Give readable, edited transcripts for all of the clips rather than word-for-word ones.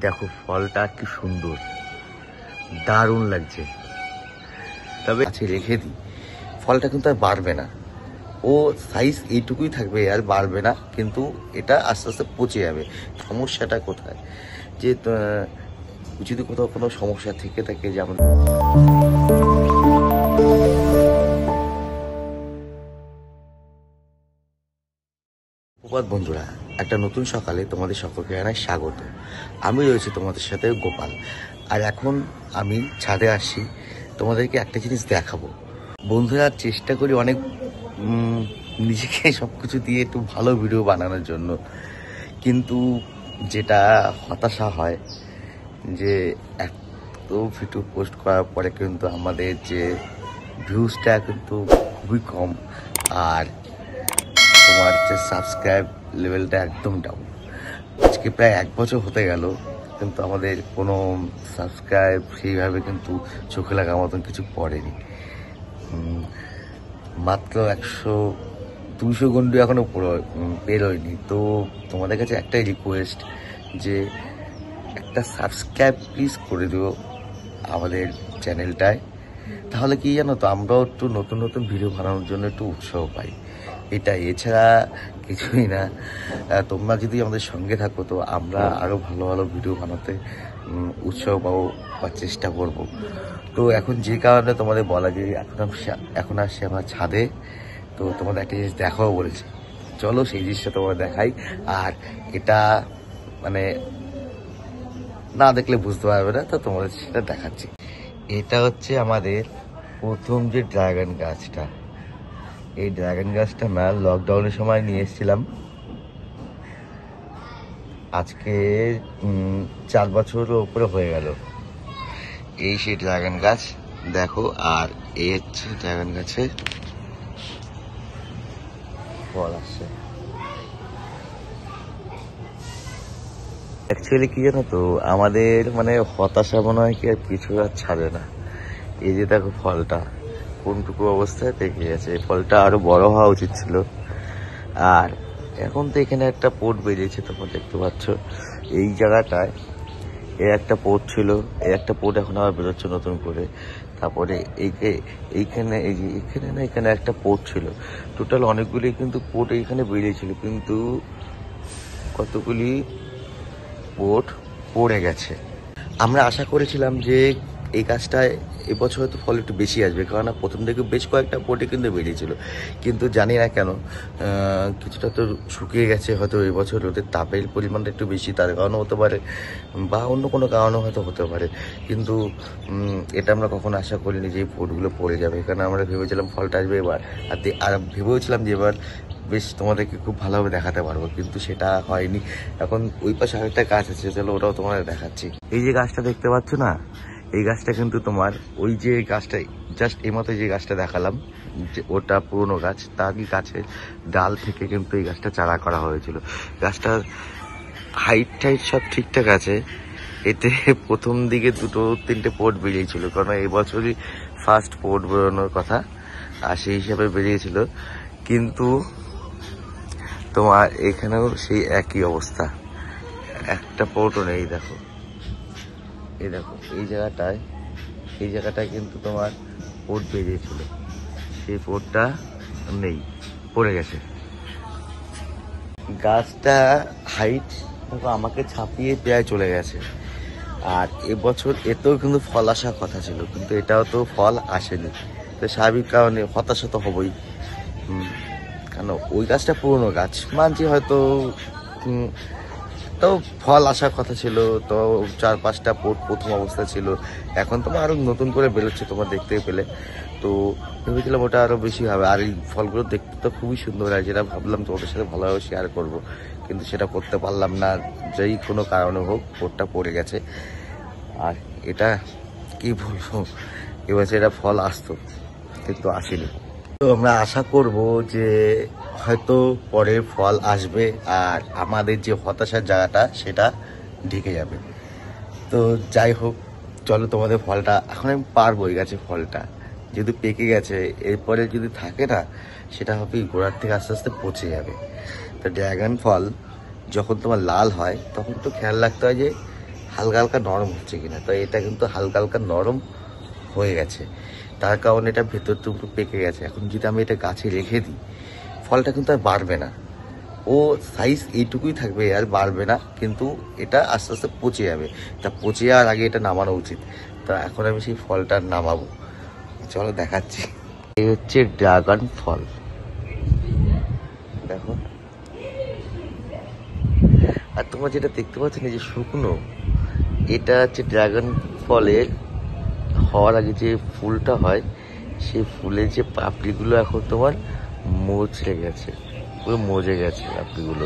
দেখো ফলটা কি সুন্দর, দারুণ লাগছে। তবে আছে রেখে দিই, ফলটা কিন্তু আর বাড়বে না, ও সাইজ এইটুকুই থাকবে, আর বাড়বে না, কিন্তু এটা আস্তে আস্তে পচে যাবে। সমস্যাটা কোথায়, যে যদি কোথাও কোনো সমস্যা থেকে থাকে, যে আমাদের উপবাদ বন্ধুরা, একটা নতুন সকালে তোমাদের সকলকে জানাই স্বাগত। আমি রয়েছি তোমাদের সাথে গোপাল, আর এখন আমি ছাদে আসি তোমাদেরকে একটা জিনিস দেখাবো। বন্ধুরা, চেষ্টা করি অনেক নিজেকে সব কিছু দিয়ে একটু ভালো ভিডিও বানানোর জন্য, কিন্তু যেটা হতাশা হয় যে এত ভিডিও পোস্ট করার পরে কিন্তু আমাদের যে ভিউজটা কিন্তু খুবই কম, আর তোমার যে সাবস্ক্রাইব লেভেলটা একদম ডাউন। আজকে প্রায় 1 বছর হতে গেল, কিন্তু আমাদের কোনো সাবস্ক্রাইব সেইভাবে কিন্তু চোখে লাগার মতন কিছু পড়েনি। মাত্র 100-200 গন্ডু এখনো বেরোয়নি। তো তোমাদের কাছে একটাই রিকোয়েস্ট, যে একটা সাবস্ক্রাইব প্লিজ করে দিও আমাদের চ্যানেলটায়। তাহলে কি জানো তো, আমরাও একটু নতুন নতুন ভিডিও বানানোর জন্য একটু উৎসাহ পাই, এটাই, এছাড়া কিছুই না। তোমরা যদি আমাদের সঙ্গে থাকো তো আমরা আরও ভালো ভালো ভিডিও বানাতে উৎসাহ পাবো বা চেষ্টা করব। তো এখন যে কারণে তোমাদের বলা, যে এখন আসছে আমার ছাদে, তো তোমাদের একটা জিনিস দেখাও বলেছে, চলো সেই জিনিসটা তোমাদের দেখাই। আর এটা মানে না দেখলে বুঝতে পারবে না, তো তোমাদের সেটা দেখাচ্ছি। এটা হচ্ছে আমাদের প্রথম যে ড্রাগন গাছটা। এই ড্রাগন গাছটা আমরা লকডাউনের সময় নিয়ে এসেছিলাম, আজকে 4 বছরের উপরে হয়ে গেল। এই সেই ড্রাগন গাছ দেখো, আর এই হচ্ছে ড্রাগন গাছে ফল আসছে। অ্যাকচুয়ালি কি জানো তো, আমাদের মানে হতাশা মনে হয় কি আর কিছু আর ছাড়ে না। এই যে দেখো ফলটা কোনটুকু অবস্থায় পেকে গেছে, এই ফলটা আরো বড় হওয়া উচিত ছিল। আর এখন তো এখানে একটা পোট বেরিয়েছে, তোমরা দেখতে পাচ্ছ এই জায়গাটায়। একটা পোট ছিল, একটা পোট এখন আবার বেরোচ্ছে নতুন করে। তারপরে এইখানে এই যে এখানে একটা পোট ছিল। টোটাল অনেকগুলি কিন্তু পোট এইখানে বেরিয়েছিল, কিন্তু কতগুলি পোট পড়ে গেছে। আমরা আশা করেছিলাম যে এই গাছটায় এবছর হয়তো ফল একটু বেশি আসবে, কারণ প্রথম থেকে বেশ কয়েকটা পোটে কিন্তু বেরিয়েছিল, কিন্তু জানি না কেন কিছুটা তো শুকিয়ে গেছে। হয়তো এবছর রোদের তাপের পরিমাণটা একটু বেশি, তার কারণও হতে পারে, বা অন্য কোনো কারণও হয়তো হতে পারে। কিন্তু এটা আমরা কখনো আশা করিনি যে এই পোটগুলো পড়ে যাবে, কারণ আমরা ভেবেছিলাম ফলটা আসবে এবার, আর ভেবেছিলাম যে এবার বেশ তোমাদেরকে খুব ভালোভাবে দেখাতে পারবো, কিন্তু সেটা হয়নি। এখন ওই পাশে আরেকটা গাছ আছে, চলো ওটাও তোমাদের দেখাচ্ছি। এই যে গাছটা দেখতে পাচ্ছ না, এই গাছটা কিন্তু তোমার ওই যে গাছটা জাস্ট এই মতো যে গাছটা দেখালাম, যে ওটা পুরনো গাছ, তারই গাছের ডাল থেকে কিন্তু এই গাছটা চারা করা হয়েছিল। গাছটার হাইট টাইট সব ঠিকঠাক আছে। এতে প্রথম দিকে 2-3টে পোট বেরিয়েছিল, কারণ এবছরই ফার্স্ট পোট বেরোনোর কথা, আর সেই হিসাবে বেরিয়েছিল। কিন্তু তোমার এখানেও সেই একই অবস্থা, একটা পোটও নেই। দেখো এই জায়গাটায় কিন্তু তোমার পোট বেরিয়েছিল, সেই পোটটা নেই, পড়ে গেছে। গাছটা হাইট দেখো আমাকে ছাপিয়ে প্রায় চলে গেছে। আর এবছর এতেও কিন্তু ফল আসার কথা ছিল, কিন্তু এটাও তো ফল আসেনি। তো স্বাভাবিক কারণে হতাশা তো হবই। কেন, ওই গাছটা পুরনো গাছ মানছি, হয়তো তো ফল আসার কথা ছিল। তো 4-5টা পোট প্রথম অবস্থা ছিল, এখন তোমার আরো নতুন করে বেরোচ্ছে, তোমার দেখতে পেলে। তো ভেবেছিলাম ওটা আরো বেশি হবে, আর এই ফলগুলো দেখতে তো খুবই সুন্দর হয়, যেটা ভাবলাম তোমাদের সাথে ভালোভাবে শেয়ার করব, কিন্তু সেটা করতে পারলাম না, যেই কোনো কারণে হোক পোটটা পড়ে গেছে। আর এটা কি বলবো, এবছর এটা ফল আসতো কিন্তু আসেনি। তো আমরা আশা করব যে হয়তো পরে ফল আসবে, আর আমাদের যে হতাশার জায়গাটা সেটা ঢেকে যাবে। তো যাই হোক, চলো তোমাদের ফলটা এখন আমি পারবো, এই গাছে ফলটা যেহেতু পেকে গেছে, এরপরে যদি থাকে না, সেটা হবে গোড়ার থেকে আস্তে আস্তে পচে যাবে। তো ড্রাগন ফল যখন তোমার লাল হয়, তখন তো খেয়াল রাখতে হয় যে হালকা হালকা নরম হচ্ছে কিনা। তো এটা কিন্তু হালকা হালকা নরম হয়ে গেছে, তার কারণে এটা ভেতরটুকু পেকে গেছে। এখন যদি আমি এটা গাছে রেখে দিই, ফলটা কিন্তু আর বাড়বে না, ও সাইজ এইটুকুই থাকবে, আর বাড়বে না, কিন্তু এটা আস্তে আস্তে পচে যাবে। তা পচে যাওয়ার আগে এটা নামানো উচিত। তা এখন আমি সেই ফলটা নামাবো, চলো দেখাচ্ছি। এই হচ্ছে ড্রাগন ফল, দেখো। আর তোমরা যেটা দেখতে পাচ্ছ না যে শুকনো, এটা হচ্ছে ড্রাগন ফলের হওয়ার আগে যে ফুলটা হয়, সেই ফুলের যে পাপড়িগুলো এখন তোমার মজে গেছে, পুরো মজে গেছে পাপড়িগুলো।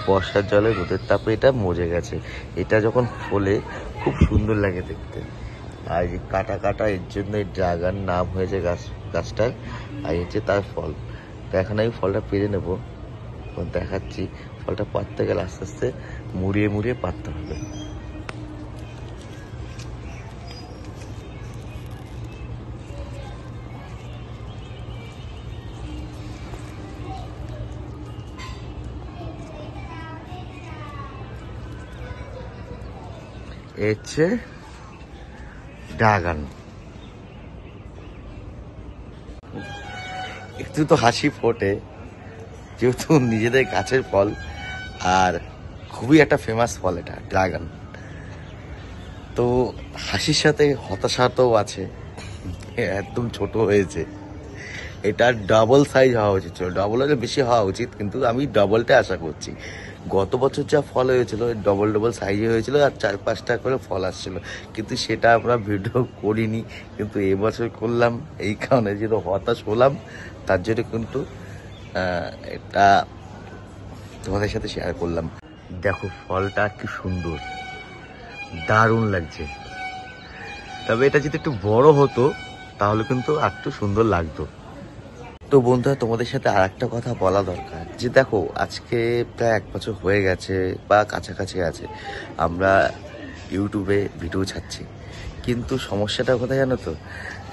বর্ষার জলে রোদের তাপে এটা মজে গেছে। এটা যখন ফলে খুব সুন্দর লাগে দেখতে। আর এই কাটা কাটা, এর জন্য এই ড্রাগন নাম হয়েছে গাছটার। আর হচ্ছে তার ফল। তো এখন আমি ফলটা পেরে নেবো, দেখাচ্ছি। ফলটা পাড়তে গেলে আস্তে আস্তে মুড়িয়ে মুড়িয়ে পাড়তে হবে। হচ্ছে ড্রাগন। একটু তো হাসি ফোটে, যেহেতু নিজেদের গাছের ফল, আর খুবই একটা ফেমাস ফল এটা ড্রাগন। তো হাসির সাথে হতাশাটাও আছে, একদম ছোট হয়েছে। এটা ডাবল সাইজ হওয়া উচিত ছিল, ডবল হলে বেশি হওয়া উচিত, কিন্তু আমি ডবলটা আশা করছি। গত বছর যা ফল হয়েছিল ডবল ডবল সাইজে হয়েছিল, আর 4-5টা করে ফল আসছিল, কিন্তু সেটা আমরা ভিডিও করিনি। কিন্তু এবছর করলাম, এই কারণে যেহেতু হতাশ হলাম, তার জন্য কিন্তু এটা তোমাদের সাথে শেয়ার করলাম। দেখো ফলটা কি সুন্দর, দারুণ লাগছে। তবে এটা যদি একটু বড় হতো তাহলে কিন্তু আর একটু সুন্দর লাগতো। তো বন্ধুরা, তোমাদের সাথে আর একটা কথা বলা দরকার, যে দেখো আজকে প্রায় 1 বছর হয়ে গেছে বা কাছাকাছি আছে আমরা ইউটিউবে ভিডিও ছাড়ছি। কিন্তু সমস্যাটা কোথায় জানো তো,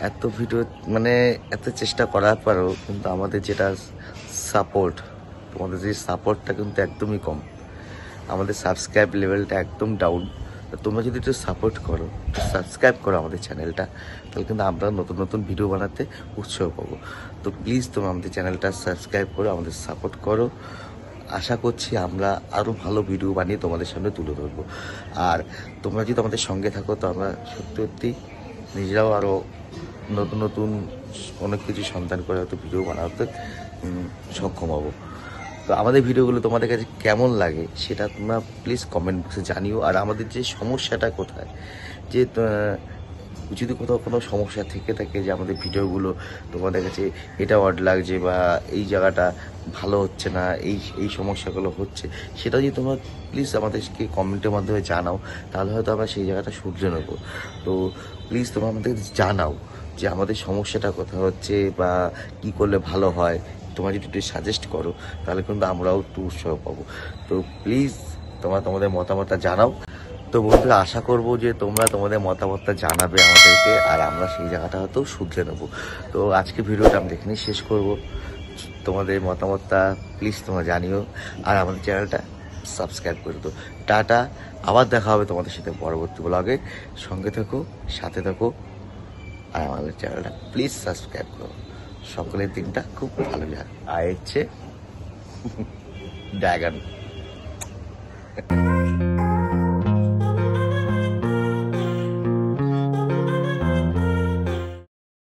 এত ভিডিও মানে এত চেষ্টা করার পরেও কিন্তু আমাদের যেটা সাপোর্ট, তোমাদের যে সাপোর্টটা কিন্তু একদমই কম। আমাদের সাবস্ক্রাইব লেভেলটা একদম ডাউন। তোমরা যদি একটু সাপোর্ট করো, একটু সাবস্ক্রাইব করো আমাদের চ্যানেলটা, তাহলে কিন্তু আমরা নতুন নতুন ভিডিও বানাতে উৎসাহ পাবো। তো প্লিজ তোমরা আমাদের চ্যানেলটা সাবস্ক্রাইব করো, আমাদের সাপোর্ট করো। আশা করছি আমরা আরও ভালো ভিডিও বানিয়ে তোমাদের সামনে তুলে ধরবো। আর তোমরা যদি আমাদের সঙ্গে থাকো, তো আমরা সত্যি সত্যি নিজেরাও আরও নতুন নতুন অনেক কিছু সন্ধান করে হয়তো ভিডিও বানাতে সক্ষম হবো। তো আমাদের ভিডিওগুলো তোমাদের কাছে কেমন লাগে সেটা তোমরা প্লিজ কমেন্ট বক্সে জানিও। আর আমাদের যে সমস্যাটা কোথায়, যে যদি কোথাও কোনো সমস্যা থেকে থাকে, যে আমাদের ভিডিওগুলো তোমাদের কাছে এটা অড লাগছে বা এই জায়গাটা ভালো হচ্ছে না, এই সমস্যাগুলো হচ্ছে, সেটা যদি তোমরা প্লিজ আমাদেরকে কমেন্টের মাধ্যমে জানাও, তাহলে হয়তো আমরা সেই জায়গাটা শুধরে নেবো। তো প্লিজ তোমরা আমাদের জানাও যে আমাদের সমস্যাটা কোথায় হচ্ছে বা কী করলে ভালো হয়। তোমরা যদি একটু সাজেস্ট করো, তাহলে কিন্তু আমরাও একটু উৎসাহ পাবো। তো প্লিজ তোমরা তোমাদের মতামতটা জানাও। তো বন্ধুরা, আশা করবো যে তোমরা তোমাদের মতামতটা জানাবে আমাদেরকে, আর আমরা সেই জায়গাটা হয়তো শুধরে নেবো। তো আজকে ভিডিওটা আমি এখানে শেষ করব। তোমাদের মতামতটা প্লিজ তোমরা জানিও, আর আমাদের চ্যানেলটা সাবস্ক্রাইব করে দাও। টাটা, আবার দেখা হবে তোমাদের সাথে পরবর্তী ব্লগে। সঙ্গে থেকো, সাথে থেকো, আর আমাদের চ্যানেলটা প্লিজ সাবস্ক্রাইব করো। সকলের দিনটা খুব ভালো যায়। আর হচ্ছে ড্রাগন।